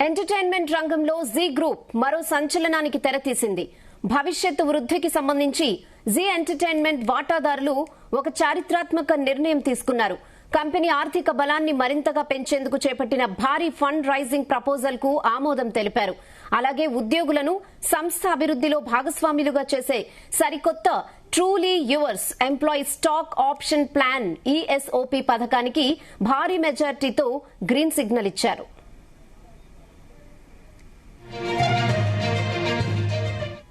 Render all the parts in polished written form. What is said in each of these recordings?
Entertainment రంగంలో G group మరో సంచలనానికి తెరతీసింది. భవిష్యత్తు వృద్ధికి సంబంధించి జీ ఎంటర్టైన్మెంట్ వాటాదారులు ఒక చారిత్రాత్మక నిర్ణయం తీసుకున్నారు. కంపెనీ ఆర్థిక బలాన్ని మరింతగా పెంచేందుకు చేపట్టిన భారీ ఫండ్ రైజింగ్ ప్రపోజల్ కు ఆమోదం తెలిపారు. అలాగే ఉద్యోగులను సంస్థ అభివృద్ధిలో భాగస్వాములుగా చేసే సరికొత్త truly yours employee stock option plan ESOP పథకానికి భారీ మెజార్టీతో గ్రీన్ సిగ్నల్ ఇచ్చారు.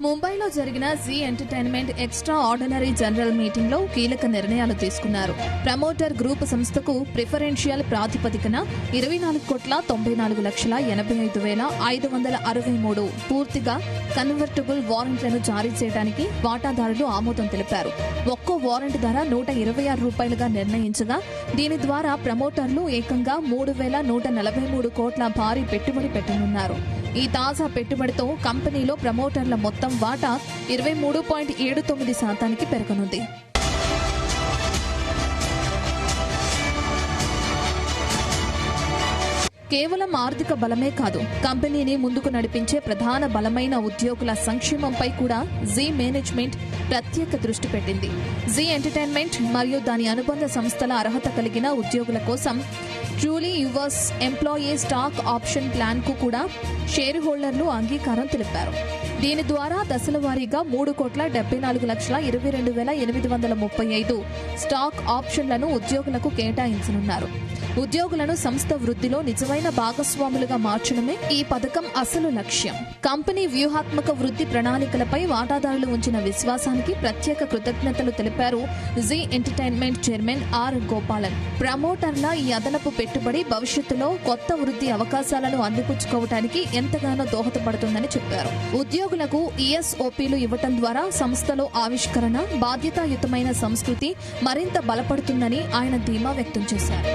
ముంబైలో జరిగిన Zee entertainment extraordinary general meeting లో కీలక నిర్ణయాలు తీసుకున్నారు. ప్రమోటర్ గ్రూప్ సంస్థకు ప్రిఫరెన్షియల్ ప్రాతిపదికన 24,94,85,563 పూర్తిగా కన్వర్టబుల్ వారెంట్లను జారీ చేయడానికి వాటాదారులు ఆమోదం తెలిపారు. ఒక్కో వారెంట్ ధర ₹126 నిర్ణయించగా దీని ద్వారా ప్రమోటర్లు ఏకంగా 3,143 కోట్ల భారీ పెట్టుబడి పెట్టనున్నారు. ఈ తాజా పెట్టుబడితో కంపెనీలో ప్రమోటర్ల మొత్తం వాటా 23.79% పెరగనుంది. కేవలం ఆర్థిక బలమే కాదు, కంపెనీని ముందుకు నడిపించే ప్రధాన బలమైన ఉద్యోగుల సంక్షేమంపై కూడా జీ మేనేజ్మెంట్ ప్రత్యేక దృష్టి పెట్టింది. జీ ఎంటర్టైన్మెంట్ మరియు దాని అనుబంధ సంస్థల అర్హత కలిగిన ఉద్యోగుల కోసం truly yours employee stock option plan కు కూడా షేర్ హోల్డర్లు అంగీకారం తెలిపారు. దీని ద్వారా దశల వారీగా 3,74,22,835 స్టాక్ ఆప్షన్లను ఉద్యోగులకు కేటాయించనున్నారు. ఉద్యోగులను సంస్థ వృద్ధిలో నిజమైన భాగస్వాములుగా మార్చడమే ఈ పథకం అసలు లక్ష్యం. కంపెనీ వ్యూహాత్మక వృద్ధి ప్రణాళికలపై వాటాదారులు ఉంచిన విశ్వాసానికి ప్రత్యేక కృతజ్ఞతలు తెలిపారు Zee entertainment chairman R Gopalan. ప్రమోటర్ల ఈ అదనపు పెట్టుబడి భవిష్యత్తులో కొత్త వృద్ధి అవకాశాలను అందిపుచ్చుకోవడానికి ఎంతగానో దోహదపడుతుందని చెప్పారు. ఉద్యోగులకు ఈఎస్ఓపీలు ఇవ్వటం ద్వారా సంస్థలో ఆవిష్కరణ, బాధ్యతాయుతమైన సంస్కృతి మరింత బలపడుతుందని ఆయన ధీమా వ్యక్తం చేశారు.